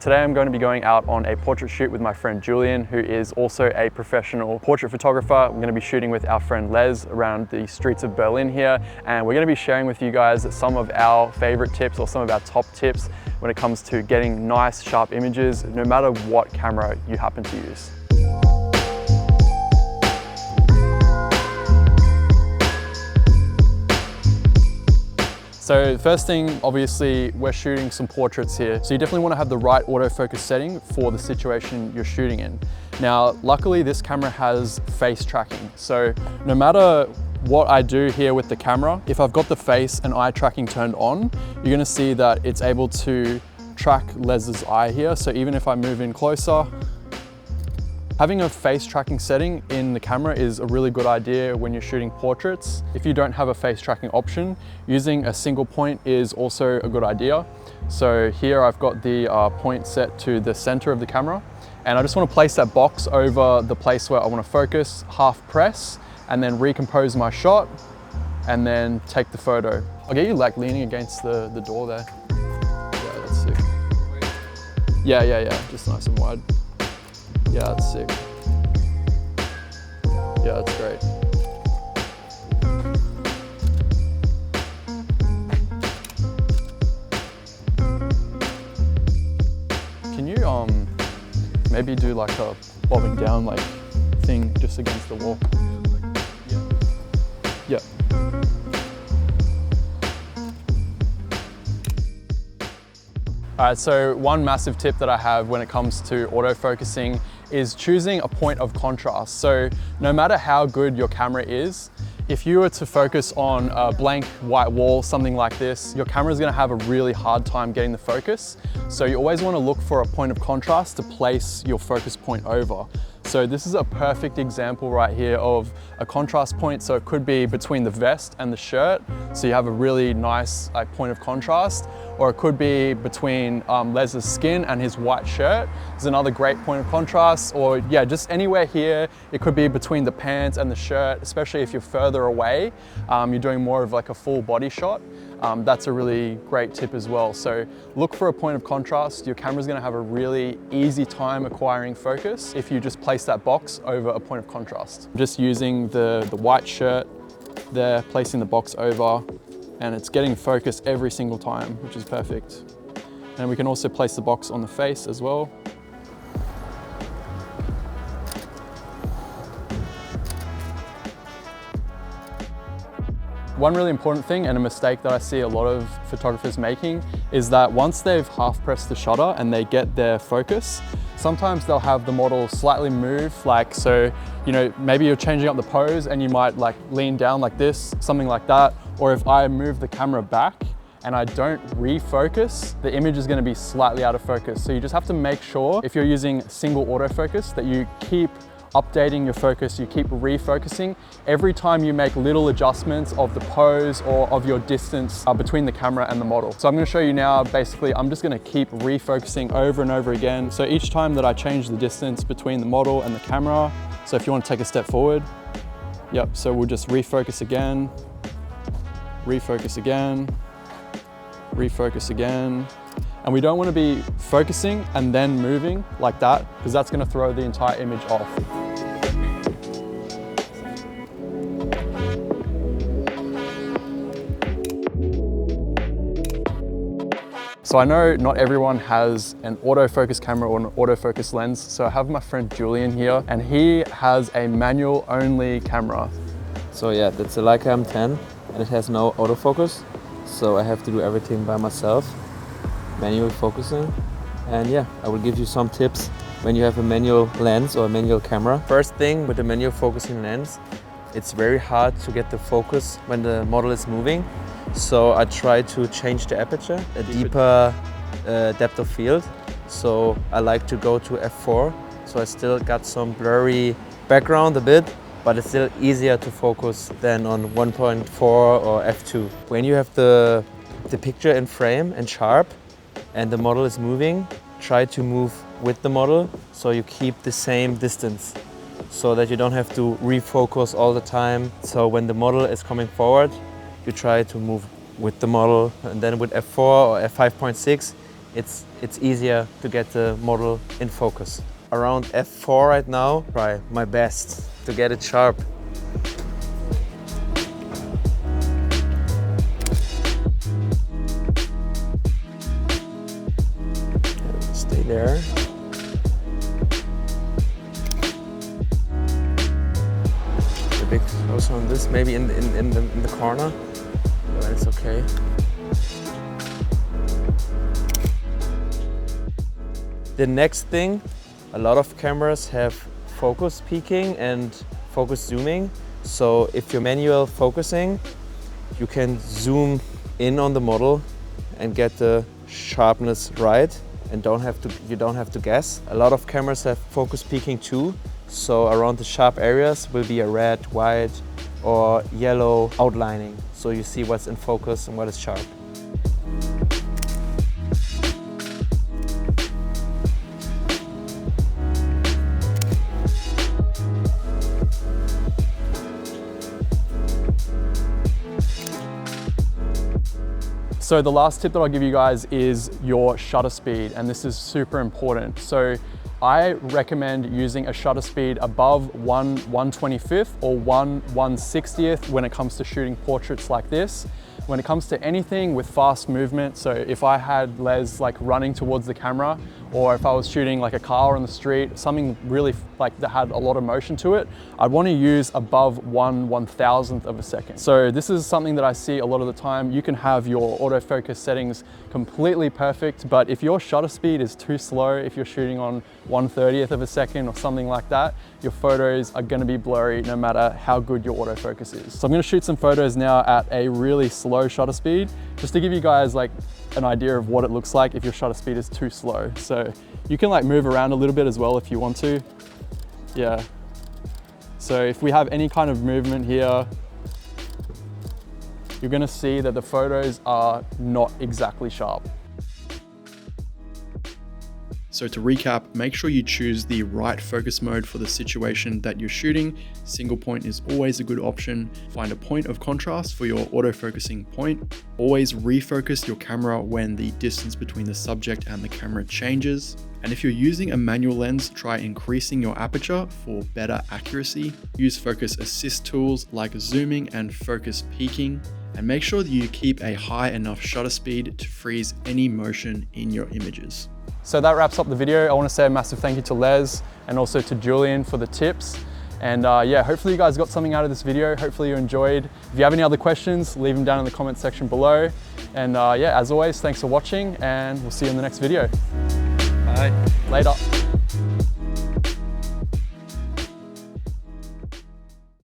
Today I'm going to be going out on a portrait shoot with my friend Julien, who is also a professional portrait photographer. I'm going to be shooting with our friend Les around the streets of Berlin here, and we're going to be sharing with you guys some of our favorite tips or some of our top tips when it comes to getting nice, sharp images, no matter what camera you happen to use. So first thing, obviously, we're shooting some portraits here. So you definitely want to have the right autofocus setting for the situation you're shooting in. Now, luckily this camera has face tracking. So no matter what I do here with the camera, if I've got the face and eye tracking turned on, you're gonna see that it's able to track Les's eye here. So even if I move in closer, having a face tracking setting in the camera is a really good idea when you're shooting portraits. If you don't have a face tracking option, using a single point is also a good idea. So here I've got the point set to the center of the camera, and I just want to place that box over the place where I want to focus, half press, and then recompose my shot, and then take the photo. I'll get you like leaning against the door there. Yeah, that's sick. Yeah, just nice and wide. Yeah, that's sick. Yeah, that's great. Can you maybe do like a bobbing down like thing just against the wall? Yeah. All right, so one massive tip that I have when it comes to autofocusing is choosing a point of contrast. So no matter how good your camera is, if you were to focus on a blank white wall, something like this, your camera is going to have a really hard time getting the focus. So you always want to look for a point of contrast to place your focus point over. So this is a perfect example right here of a contrast point. So it could be between the vest and the shirt. So you have a really nice point of contrast, or it could be between Les's skin and his white shirt. There's another great point of contrast, or yeah, just anywhere here. It could be between the pants and the shirt, especially if you're further away, you're doing more of like a full body shot. That's a really great tip as well. So look for a point of contrast. Your camera's gonna have a really easy time acquiring focus if you just place that box over a point of contrast. Just using the white shirt there, placing the box over, and it's getting focus every single time, which is perfect. And we can also place the box on the face as well. One really important thing, and a mistake that I see a lot of photographers making, is that once they've half pressed the shutter and they get their focus, sometimes they'll have the model slightly move, like so, you know, maybe you're changing up the pose and you might like lean down like this, something like that. Or if I move the camera back and I don't refocus, the image is going to be slightly out of focus. So you just have to make sure, if you're using single autofocus, that you keep updating your focus, you keep refocusing every time you make little adjustments of the pose or of your distance between the camera and the model. So I'm going to show you now, basically I'm just going to keep refocusing over and over again. So each time that I change the distance between the model and the camera, so if you want to take a step forward, yep, so we'll just refocus again, refocus again, refocus again. And we don't want to be focusing and then moving like that, because that's going to throw the entire image off. So I know not everyone has an autofocus camera or an autofocus lens. So I have my friend Julien here, and he has a manual only camera. So yeah, that's a Leica M10 and it has no autofocus. So I have to do everything by myself, manual focusing. And yeah, I will give you some tips when you have a manual lens or a manual camera. First thing with the manual focusing lens, it's very hard to get the focus when the model is moving. So I try to change the aperture, a deeper depth of field. So I like to go to f4. So I still got some blurry background a bit, but it's still easier to focus than on 1.4 or f2. When you have the picture in frame and sharp and the model is moving, try to move with the model so you keep the same distance so that you don't have to refocus all the time. So when the model is coming forward, you try to move with the model, and then with f4 or f5.6 it's easier to get the model in focus. Around f4 right now, try my best to get it sharp. Stay there. A bit closer on this, maybe in the corner, but it's okay. The next thing, a lot of cameras have focus peaking and focus zooming. So if you're manual focusing, you can zoom in on the model and get the sharpness right and you don't have to guess. A lot of cameras have focus peaking too. So around the sharp areas will be a red, white or yellow outlining. So you see what's in focus and what is sharp. So the last tip that I'll give you guys is your shutter speed, and this is super important. So I recommend using a shutter speed above 1/125th or 1/160th when it comes to shooting portraits like this. When it comes to anything with fast movement, so if I had Les like running towards the camera, or if I was shooting like a car on the street, something really like that had a lot of motion to it, I'd want to use above 1/1000th of a second. So this is something that I see a lot of the time. You can have your autofocus settings completely perfect, but if your shutter speed is too slow, if you're shooting on 1/30th of a second or something like that, your photos are going to be blurry no matter how good your autofocus is. So I'm going to shoot some photos now at a really slow shutter speed, just to give you guys like an idea of what it looks like if your shutter speed is too slow. So you can like move around a little bit as well if you want to. Yeah. So if we have any kind of movement here, you're going to see that the photos are not exactly sharp. So to recap, make sure you choose the right focus mode for the situation that you're shooting. Single point is always a good option. Find a point of contrast for your autofocusing point. Always refocus your camera when the distance between the subject and the camera changes. And if you're using a manual lens, try increasing your aperture for better accuracy. Use focus assist tools like zooming and focus peaking. And make sure that you keep a high enough shutter speed to freeze any motion in your images. So that wraps up the video. I want to say a massive thank you to Les and also to Julien for the tips. And yeah, hopefully you guys got something out of this video. Hopefully you enjoyed. If you have any other questions, leave them down in the comment section below. And yeah, as always, thanks for watching and we'll see you in the next video. Bye. Later.